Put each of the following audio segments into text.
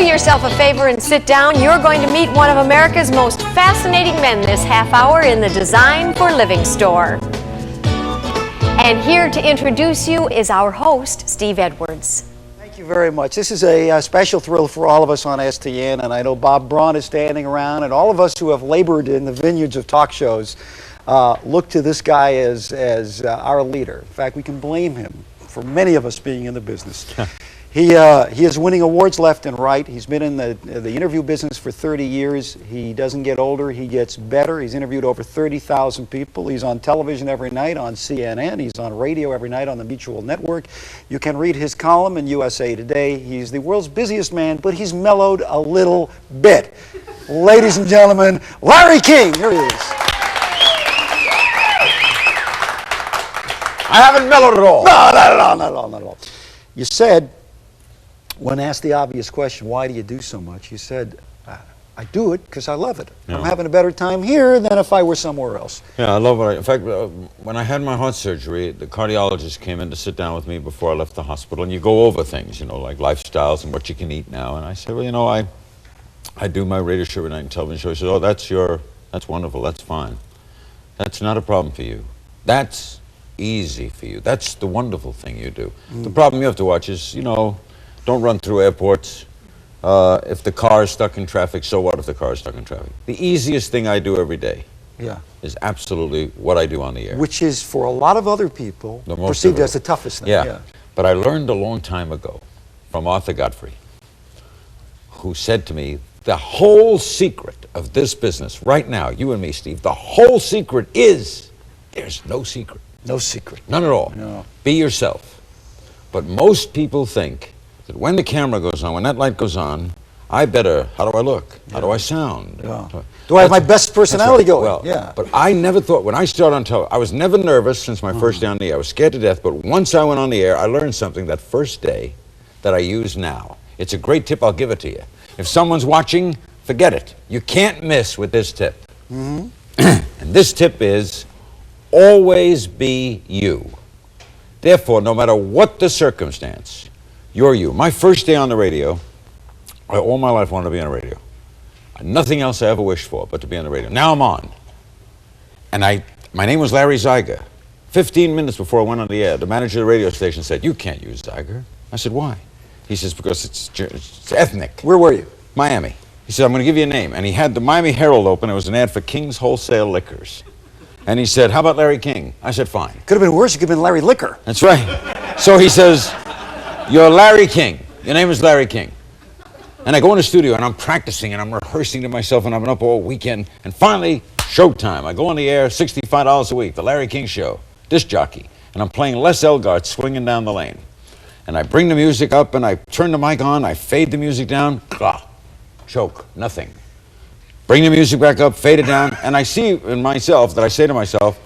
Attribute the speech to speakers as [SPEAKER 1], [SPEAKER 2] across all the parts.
[SPEAKER 1] yourself a favor and sit down. You're going to meet one of America's most fascinating men this half hour in the Design for Living store. And here to introduce you is our host, Steve Edwards.
[SPEAKER 2] Thank you very much. This is a special thrill for all of us on STN, and I know Bob Braun is standing around, and all of us who have labored in the vineyards of talk shows look to this guy as our leader. In fact, we can blame him for many of us being in the business. He is winning awards left and right. He's been in the interview business for 30 years. He doesn't get older, he gets better. He's interviewed over 30,000 people. He's on television every night on CNN. He's on radio every night on the Mutual Network. You can read his column in USA Today. He's the world's busiest man, but he's mellowed a little bit. Ladies and gentlemen, Larry King. Here he is.
[SPEAKER 3] I haven't mellowed at all.
[SPEAKER 2] No, not at all, not at all, not at all. You said, when asked the obvious question, why do you do so much? You said, I do it because I love it. Yeah. I'm having a better time here than if I were somewhere else.
[SPEAKER 3] Yeah, I love it. In fact, when I had my heart surgery, the cardiologist came in to sit down with me before I left the hospital, and you go over things, you know, like lifestyles and what you can eat now. And I said, well, you know, I do my radio show every night and television show. He said, oh, that's wonderful, that's fine. That's not a problem for you. That's easy for you. That's the wonderful thing you do. The problem you have to watch is, you know, don't run through airports. If the car is stuck in traffic, so what if the car is stuck in traffic? The easiest thing I do every day is absolutely what I do on the air.
[SPEAKER 2] Which is, for a lot of other people, perceived as the toughest thing.
[SPEAKER 3] Yeah. But I learned a long time ago from Arthur Godfrey, who said to me, the whole secret of this business, right now, you and me, Steve, the whole secret is there's no secret.
[SPEAKER 2] No secret.
[SPEAKER 3] None at all.
[SPEAKER 2] No.
[SPEAKER 3] Be yourself. But most people think that when the camera goes on, when that light goes on, how do I look? How do I sound?
[SPEAKER 2] Do I have my best personality going?
[SPEAKER 3] Well, but I never thought, when I started on television, I was never nervous since my first day on the air. I was scared to death, but once I went on the air, I learned something that first day that I use now. It's a great tip, I'll give it to you. If someone's watching, forget it. You can't miss with this tip. And this tip is, always be you. Therefore, no matter what the circumstance, you're you. My first day on the radio, all my life I wanted to be on the radio. Nothing else I ever wished for but to be on the radio. Now I'm on. And my name was Larry Zeiger. 15 minutes before I went on the air, the manager of the radio station said, you can't use Zeiger. I said, why? He says, because it's ethnic.
[SPEAKER 2] Where were you?
[SPEAKER 3] Miami. He said, I'm going to give you a name. And he had the Miami Herald open. It was an ad for King's Wholesale Liquors. And he said, how about Larry King? I said, fine.
[SPEAKER 2] Could have been worse. You could have been Larry Liquor.
[SPEAKER 3] That's right. So he says, you're Larry King. Your name is Larry King. And I go in the studio and I'm practicing and I'm rehearsing to myself and I've been up all weekend. And finally, showtime. I go on the air, $65 a week, the Larry King Show, disc jockey. And I'm playing Les Elgart swinging down the lane. And I bring the music up and I turn the mic on, I fade the music down, choke, nothing. Bring the music back up, fade it down, and I see in myself that I say to myself,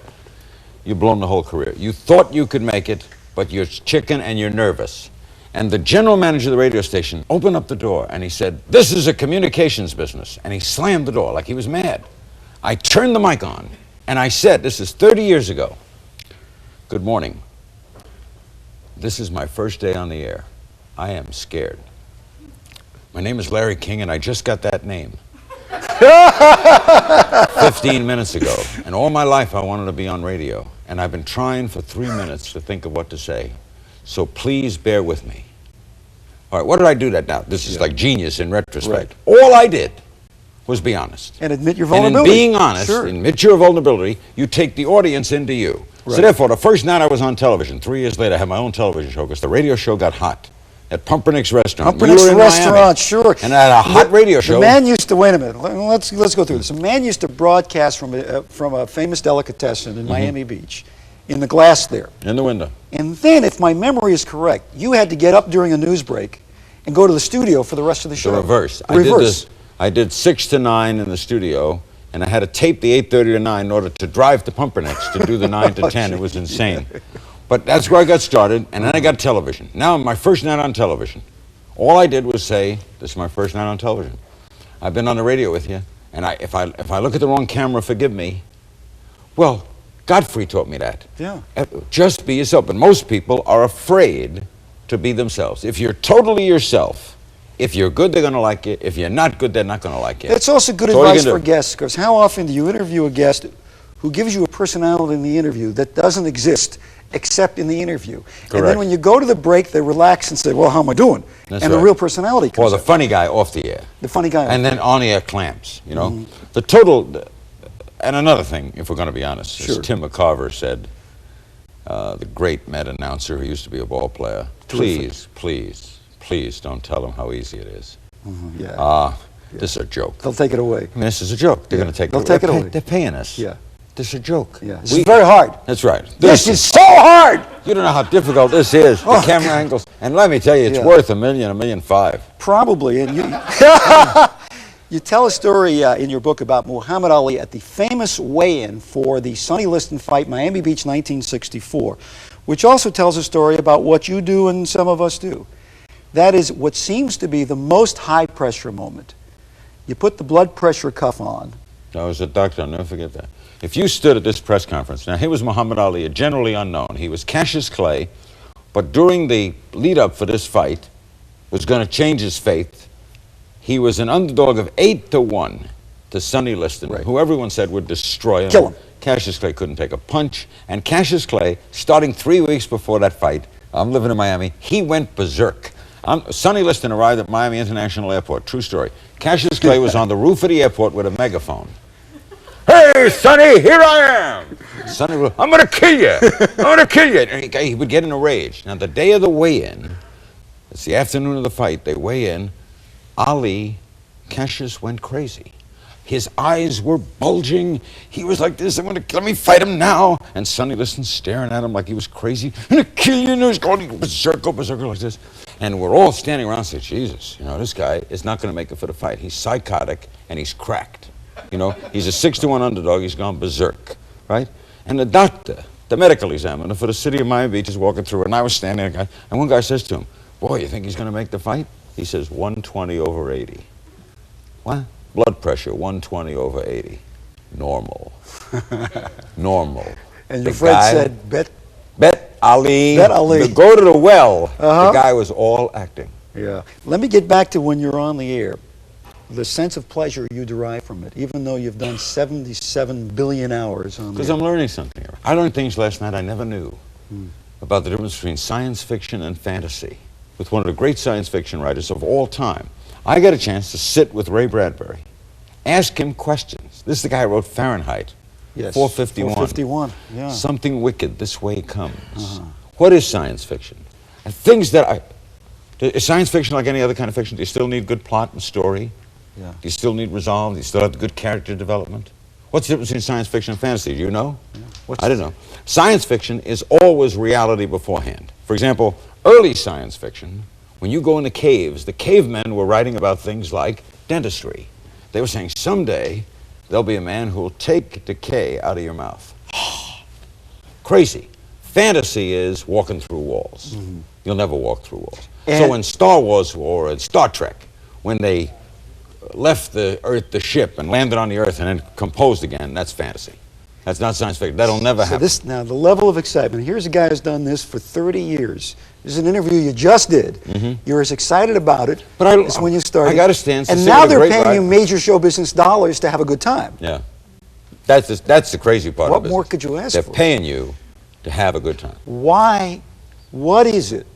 [SPEAKER 3] you've blown the whole career. You thought you could make it, but you're chicken and you're nervous. And the general manager of the radio station opened up the door and he said, this is a communications business. And he slammed the door like he was mad. I turned the mic on and I said, this is 30 years ago, good morning. This is my first day on the air. I am scared. My name is Larry King and I just got that name 15 minutes ago. And all my life I wanted to be on radio. And I've been trying for 3 minutes to think of what to say. So please bear with me. All right, what did I do that now? This is like genius in retrospect. Right. All I did was be honest.
[SPEAKER 2] And admit your vulnerability.
[SPEAKER 3] And in being honest, admit your vulnerability, you take the audience into you. Right. So therefore, the first night I was on television, 3 years later, I had my own television show because the radio show got hot at Pumpernicks Restaurant.
[SPEAKER 2] Pumpernicks Restaurant, sure.
[SPEAKER 3] And I had a hot radio show.
[SPEAKER 2] The man used to, wait a minute, let's go through this. A man used to broadcast from a famous delicatessen in Miami Beach, in the glass there.
[SPEAKER 3] In the window.
[SPEAKER 2] And then, if my memory is correct, you had to get up during a news break and go to the studio for the rest of the show.
[SPEAKER 3] The reverse. I did 6 to 9 in the studio, and I had to tape the 8:30 to 9 in order to drive to Pumpernicks to do the 9 to 10. It was insane. But that's where I got started, and then I got television. Now, my first night on television, all I did was say, this is my first night on television. I've been on the radio with you, and if I look at the wrong camera, forgive me. Well, Godfrey taught me that.
[SPEAKER 2] Yeah.
[SPEAKER 3] Just be yourself. But most people are afraid to be themselves. If you're totally yourself If you're good, they're going to like you. If you're not good, they're not going to like you.
[SPEAKER 2] It's also good
[SPEAKER 3] So what are you
[SPEAKER 2] advice
[SPEAKER 3] gonna
[SPEAKER 2] for
[SPEAKER 3] do?
[SPEAKER 2] guests, because how often do you interview a guest who gives you a personality in the interview that doesn't exist except in the interview? And then
[SPEAKER 3] Correct.
[SPEAKER 2] when you go to the break, they relax and say, well, how am I doing?
[SPEAKER 3] That's
[SPEAKER 2] and the
[SPEAKER 3] right.
[SPEAKER 2] real personality
[SPEAKER 3] Or
[SPEAKER 2] comes
[SPEAKER 3] the
[SPEAKER 2] out.
[SPEAKER 3] funny guy off the air.
[SPEAKER 2] The funny guy.
[SPEAKER 3] And then on air clamps, you know. The total, and another thing, if we're going to be honest,
[SPEAKER 2] Sure.
[SPEAKER 3] as Tim McCarver said, the great Met announcer who used to be a ball player,
[SPEAKER 2] Terrific.
[SPEAKER 3] please don't tell them how easy it is.
[SPEAKER 2] Yeah.
[SPEAKER 3] This is a joke.
[SPEAKER 2] They'll take it away.
[SPEAKER 3] I mean, this is a joke. They're
[SPEAKER 2] Yeah.
[SPEAKER 3] going to take
[SPEAKER 2] They'll take it away.
[SPEAKER 3] They're paying us.
[SPEAKER 2] Yeah.
[SPEAKER 3] This is a joke.
[SPEAKER 2] Yeah. This is very hard.
[SPEAKER 3] That's right.
[SPEAKER 2] This is so hard!
[SPEAKER 3] You don't know how difficult this is. The
[SPEAKER 2] Oh.
[SPEAKER 3] camera angles. And let me tell you, it's
[SPEAKER 2] Yeah.
[SPEAKER 3] worth $1 million, $1.5 million.
[SPEAKER 2] Probably. And you, you tell a story in your book about Muhammad Ali at the famous weigh-in for the Sonny Liston fight, Miami Beach, 1964, which also tells a story about what you do and some of us do. That is what seems to be the most high-pressure moment. You put the blood pressure cuff on.
[SPEAKER 3] I was a doctor, I'll never forget that. If you stood at this press conference, now here was Muhammad Ali, a generally unknown. He was Cassius Clay, but during the lead-up for this fight, was going to change his fate. He was an underdog of 8-1 to Sonny Liston,
[SPEAKER 2] Right.
[SPEAKER 3] who everyone said would destroy him.
[SPEAKER 2] Kill him.
[SPEAKER 3] Cassius Clay couldn't take a punch, and Cassius Clay, starting 3 weeks before that fight, I'm living in Miami, he went berserk. Sonny Liston arrived at Miami International Airport, true story. Cassius Clay was on the roof of the airport with a megaphone. Hey, Sonny, here I am! Sonny would, I'm going to kill you! I'm going to kill you! And he would get in a rage. Now, the day of the weigh-in, it's the afternoon of the fight, they weigh in, Cassius went crazy. His eyes were bulging. He was like this, let me fight him now. And Sonny Liston staring at him like he was crazy. I'm going to kill you. And he's going berserk like this. And we're all standing around and say, Jesus, you know, this guy is not going to make it for the fight. He's psychotic and he's cracked. You know, he's a 6-1 underdog. He's gone berserk, right? And the doctor, the medical examiner for the city of Miami Beach is walking through, and I was standing there, and one guy says to him, boy, you think he's going to make the fight? He says, 120/80. What? Blood pressure, 120/80. Normal. Normal.
[SPEAKER 2] And your
[SPEAKER 3] The
[SPEAKER 2] friend
[SPEAKER 3] guy-
[SPEAKER 2] said,
[SPEAKER 3] Bet Ali.
[SPEAKER 2] Bet Ali.
[SPEAKER 3] Go to the well.
[SPEAKER 2] Uh-huh.
[SPEAKER 3] The guy was all acting.
[SPEAKER 2] yeah. Let me get back to when you're on the air. The sense of pleasure you derive from it, even though you've done 77 billion hours on the
[SPEAKER 3] Because
[SPEAKER 2] air.
[SPEAKER 3] I'm learning something. I learned things last night I never knew about the difference between science fiction and fantasy with one of the great science fiction writers of all time. I got a chance to sit with Ray Bradbury, ask him questions. This is the guy who wrote Fahrenheit.
[SPEAKER 2] Yes,
[SPEAKER 3] 451.
[SPEAKER 2] 451, yeah.
[SPEAKER 3] Something wicked this way comes. What is science fiction? And things that is science fiction like any other kind of fiction? Do you still need good plot and story?
[SPEAKER 2] Yeah.
[SPEAKER 3] Do you still need resolve? Do you still have good character development? What's the difference between science fiction and fantasy? Do you know? I don't know. Science fiction is always reality beforehand. For example, early science fiction, when you go into caves, the cavemen were writing about things like dentistry. They were saying, someday, there'll be a man who will take decay out of your mouth. Crazy. Fantasy is walking through walls. You'll never walk through walls. So in Star Wars or in Star Trek, when they left the Earth, the ship, and landed on the Earth and then composed again, that's fantasy. That's not science fiction. That'll never
[SPEAKER 2] So
[SPEAKER 3] happen.
[SPEAKER 2] this, now, the level of excitement. Here's a guy who's done this for 30 years. This is an interview you just did. You're as excited about it as when you started.
[SPEAKER 3] I got a stand to
[SPEAKER 2] And
[SPEAKER 3] sit
[SPEAKER 2] now
[SPEAKER 3] with a
[SPEAKER 2] they're
[SPEAKER 3] great
[SPEAKER 2] paying you
[SPEAKER 3] writer.
[SPEAKER 2] major show business dollars to have a good time.
[SPEAKER 3] Yeah. That's the crazy part
[SPEAKER 2] What
[SPEAKER 3] of it.
[SPEAKER 2] more could you ask
[SPEAKER 3] They're
[SPEAKER 2] for?
[SPEAKER 3] paying you to have a good time.
[SPEAKER 2] Why, what is it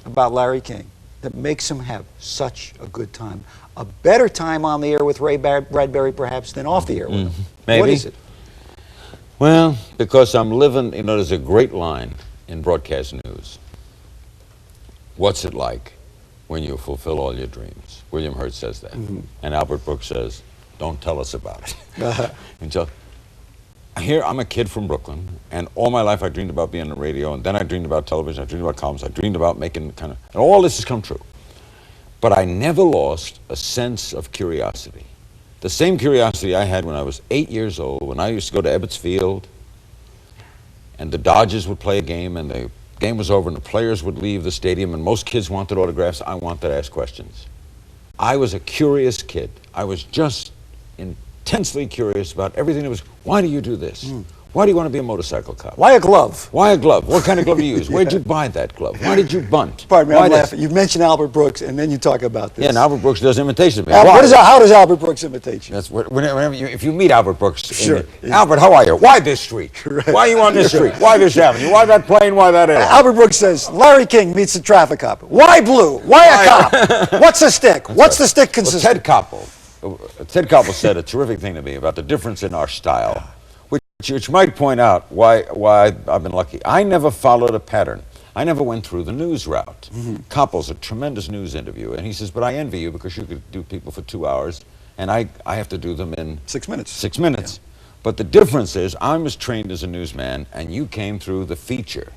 [SPEAKER 2] about Larry King that makes him have such a good time? A better time on the air with Ray Bradbury, perhaps, than off the air with him.
[SPEAKER 3] Maybe.
[SPEAKER 2] What is it?
[SPEAKER 3] Well, because I'm living, you know, there's a great line in broadcast news. What's it like when you fulfill all your dreams? William Hurt says that. And Albert Brooks says, don't tell us about it. And so, here I'm a kid from Brooklyn, and all my life I dreamed about being on the radio, and then I dreamed about television, I dreamed about columns, I dreamed about making and all this has come true. But I never lost a sense of curiosity. The same curiosity I had when I was 8 years old, when I used to go to Ebbets Field, and the Dodgers would play a game, and the game was over, and the players would leave the stadium, and most kids wanted autographs. I wanted to ask questions. I was a curious kid. I was just intensely curious about everything that was, why do you do this? Why do you want to be a motorcycle cop?
[SPEAKER 2] Why a glove?
[SPEAKER 3] Why a glove? What kind of glove do you use? Where'd you buy that glove? Why did you bunt?
[SPEAKER 2] Pardon me,
[SPEAKER 3] Why
[SPEAKER 2] I'm
[SPEAKER 3] this?
[SPEAKER 2] laughing. You've mentioned Albert Brooks, and then you talk about this.
[SPEAKER 3] Yeah, and Albert Brooks does imitations of me.
[SPEAKER 2] Al,
[SPEAKER 3] Why?
[SPEAKER 2] how does Albert Brooks imitate you?
[SPEAKER 3] That's whenever if you meet Albert Brooks,
[SPEAKER 2] Sure.
[SPEAKER 3] Albert, how are you? Why this street? Why are you on this street? Why this avenue? Why that plane? Why that airline?
[SPEAKER 2] Albert Brooks says, Larry King meets the traffic cop. Why blue? Why a cop? What's a stick? What's the stick
[SPEAKER 3] Well,
[SPEAKER 2] consist
[SPEAKER 3] Ted Koppel said a terrific thing to me about the difference in our style, which might point out why I've been lucky. I never followed a pattern. I never went through the news route. Koppel's a tremendous news interviewer, and he says, but I envy you because you could do people for 2 hours, and I have to do them in
[SPEAKER 2] 6 minutes.
[SPEAKER 3] 6 minutes. But the difference is I'm as trained as a newsman, and you came through the feature.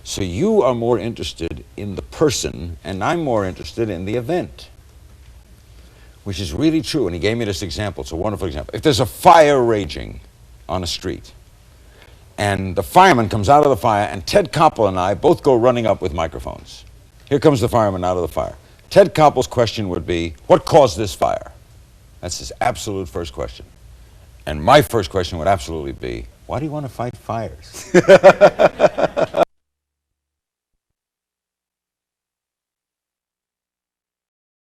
[SPEAKER 3] So you are more interested in the person, and I'm more interested in the event, which is really true. And he gave me this example. It's a wonderful example. If there's a fire raging on a street, and the fireman comes out of the fire, and Ted Koppel and I both go running up with microphones. Here comes the fireman out of the fire. Ted Koppel's question would be, what caused this fire? That's his absolute first question. And my first question would absolutely be, why do you want to fight fires?